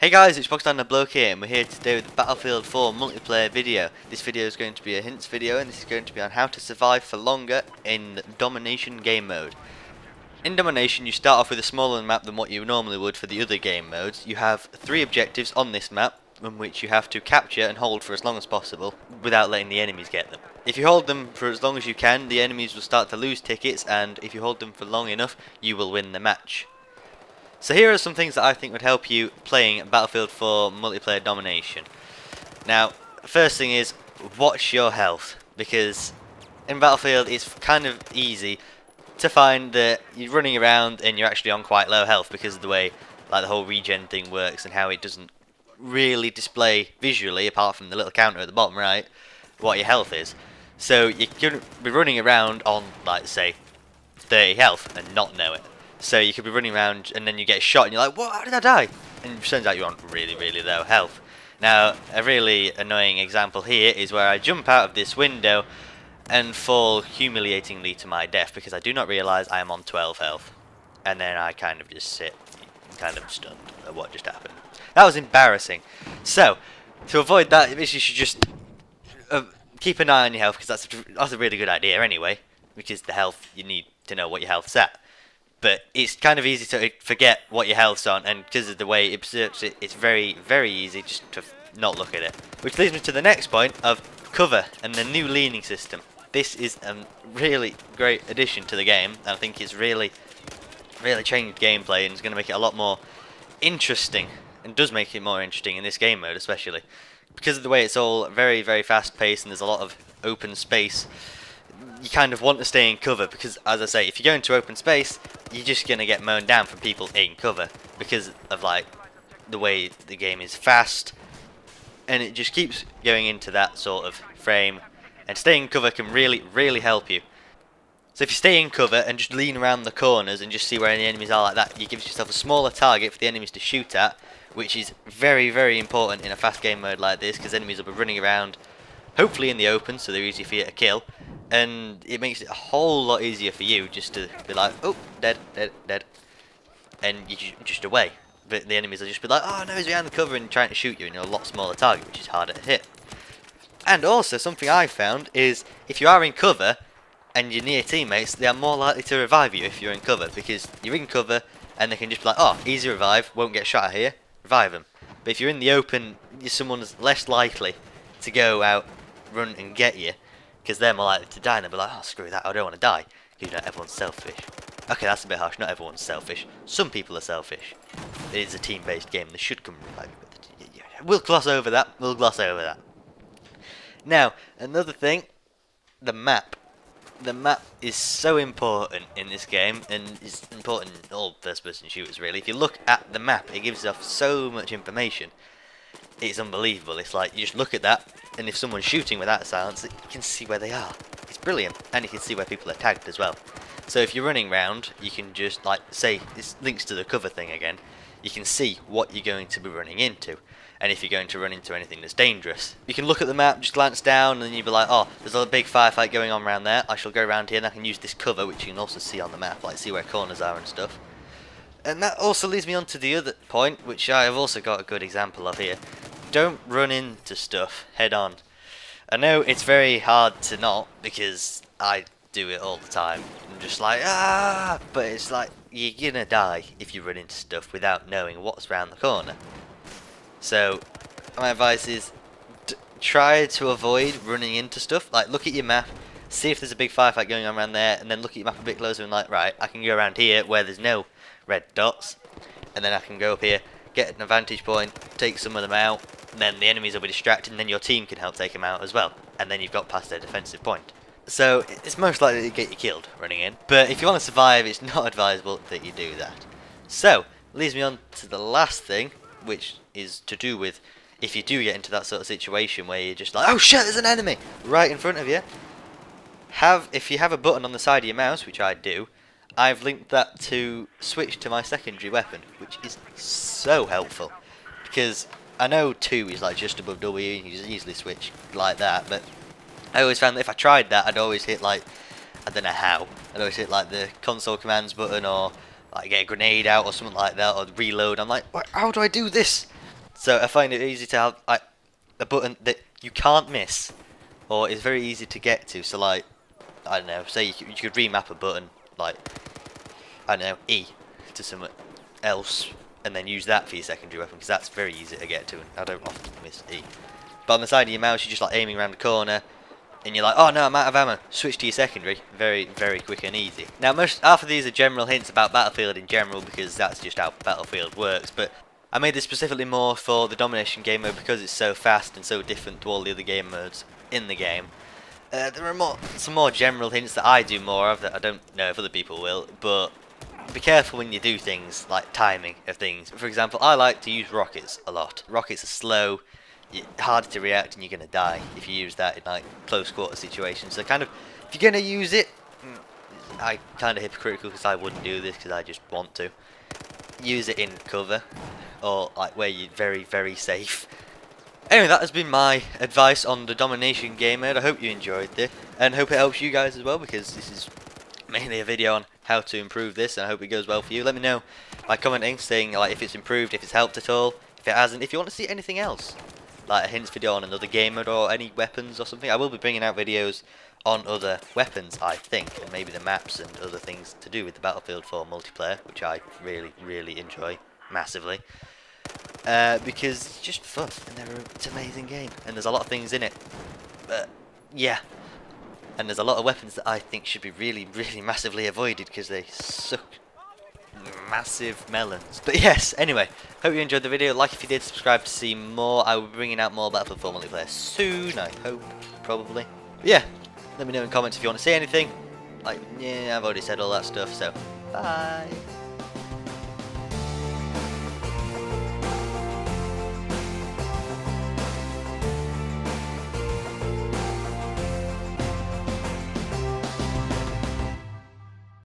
Hey guys, it's Boxdown the Bloke here, and we're here today with the Battlefield 4 multiplayer video. This video is going to be a hints video, and this is going to be on how to survive for longer in Domination game mode. In Domination, you start off with a smaller map than what you normally would for the other game modes. You have 3 objectives on this map, in which you have to capture and hold for as long as possible, without letting the enemies get them. If you hold them for as long as you can, the enemies will start to lose tickets, and if you hold them for long enough, you will win the match. So here are some things that I think would help you playing Battlefield 4 multiplayer domination. Now, first thing is, watch your health, because in Battlefield it's kind of easy to find that you're running around and you're actually on quite low health because of the way like the whole regen thing works and how it doesn't really display visually, apart from the little counter at the bottom right, what your health is. So you could be running around on, like, say, 30 health and not know it. So you could be running around and then you get shot and you're like, what, how did I die? And it turns out you're on really, really low health. Now, a really annoying example here is where I jump out of this window and fall humiliatingly to my death because I do not realise I am on 12 health. And then I kind of just sit, kind of stunned at what just happened. That was embarrassing. So, to avoid that, you should just keep an eye on your health, because that's a really good idea anyway, which is the health. You need to know what your health's at. But it's kind of easy to forget what your health's on, and because of the way it observes it, it's very, very easy just to not look at it. Which leads me to the next point of cover and the new leaning system. This is a really great addition to the game, and I think it's really changed gameplay and it's going to make it a lot more interesting, and does make it more interesting in this game mode especially. Because of the way it's all very, very fast paced and there's a lot of open space, you kind of want to stay in cover, because as I say, if you go into open space, you're just going to get mown down from people in cover because of like the way the game is fast, and it just keeps going into that sort of frame, and staying in cover can really help you. So if you stay in cover and just lean around the corners and just see where any enemies are like that, you give yourself a smaller target for the enemies to shoot at, which is very important in a fast game mode like this, because enemies will be running around hopefully in the open, so they're easy for you to kill. And it makes it a whole lot easier for you just to be like, oh, dead, and you're just away. But the enemies will just be like, oh no, he's behind the cover, and trying to shoot you, and you're a lot smaller target, which is harder to hit. And also, something I found is, if you are in cover and you're near teammates, they are more likely to revive you if you're in cover, because you're in cover and they can just be like, oh, easy revive, won't get shot at here, revive them. But if you're in the open, someone's less likely to go out, run and get you, because they're more likely to die, and they'll be like, oh, screw that, I don't want to die. Because, you know, everyone's selfish. Okay, that's a bit harsh, not everyone's selfish. Some people are selfish. It is a team-based game, they should come revive you, but we'll gloss over that, Now, another thing, the map. The map is so important in this game, and it's important in all first-person shooters, really. If you look at the map, it gives off so much information. It's unbelievable. It's like, you just look at that, and if someone's shooting without silence, you can see where they are. It's brilliant, and you can see where people are tagged as well. So if you're running around, you can just, like, say, this links to the cover thing again, you can see what you're going to be running into, and if you're going to run into anything that's dangerous. You can look at the map, just glance down, and then you'll be like, oh, there's a big firefight going on around there, I shall go around here and I can use this cover, which you can also see on the map, like see where corners are and stuff. And that also leads me on to the other point, which I have also got a good example of here. Don't run into stuff head on. I know it's very hard to not, because I do it all the time. I'm just like, ah, but it's like, you're gonna die if you run into stuff without knowing what's around the corner. So, my advice is, try to avoid running into stuff. Like, look at your map, see if there's a big firefight going on around there, and then look at your map a bit closer and like, right, I can go around here where there's no red dots, and then I can go up here, get an vantage point, take some of them out, and then the enemies will be distracted, and then your team can help take them out as well, and then you've got past their defensive point. So it's most likely to get you killed running in, but if you want to survive, it's not advisable that you do that. So, leads me on to the last thing, which is to do with if you do get into that sort of situation where you're just like, oh shit, there's an enemy right in front of you. If you have a button on the side of your mouse, which I do, I've linked that to switch to my secondary weapon, which is so helpful, because I know 2 is like just above W, and you just easily switch like that, but I always found that if I tried that, I'd always hit like, I don't know how, I'd always hit like the console commands button, or like get a grenade out or something like that, or reload. I'm like, how do I do this? So I find it easy to have like a button that you can't miss, or is very easy to get to. So like, I don't know, say you could remap a button like, I don't know, E to somewhere else, and then use that for your secondary weapon, because that's very easy to get to, and I don't often miss E. But on the side of your mouse, you're just like aiming around the corner, and you're like, oh no, I'm out of ammo. Switch to your secondary. Very, very quick and easy. Now, half of these are general hints about Battlefield in general, because that's just how Battlefield works, but I made this specifically more for the Domination game mode because it's so fast and so different to all the other game modes in the game. There are some more general hints that I do more of that I don't know if other people will, but be careful when you do things, like timing of things. For example, I like to use rockets a lot. Rockets are slow, harder to react, and you're going to die if you use that in like close quarter situations. So kind of, if you're going to use it, I kind of hypocritical because I wouldn't do this because I just want to. Use it in cover, or like where you're very, very safe. Anyway, that has been my advice on the Domination game mode. I hope you enjoyed this, and hope it helps you guys as well, because this is mainly a video on how to improve this, and I hope it goes well for you. Let me know by commenting, saying like if it's improved, if it's helped at all, if it hasn't, if you want to see anything else, like a hints video on another game mode or any weapons or something. I will be bringing out videos on other weapons, I think, and maybe the maps and other things to do with the Battlefield 4 multiplayer, which I really, really enjoy massively. Because it's just fun, and it's an amazing game, and there's a lot of things in it. But yeah, and there's a lot of weapons that I think should be really, really massively avoided because they suck massive melons. But yes, anyway, hope you enjoyed the video. Like if you did, subscribe to see more. I will be bringing out more Battlefield 4 multiplayer soon, I hope, probably. But yeah, let me know in comments if you want to see anything. Like, yeah, I've already said all that stuff, so bye.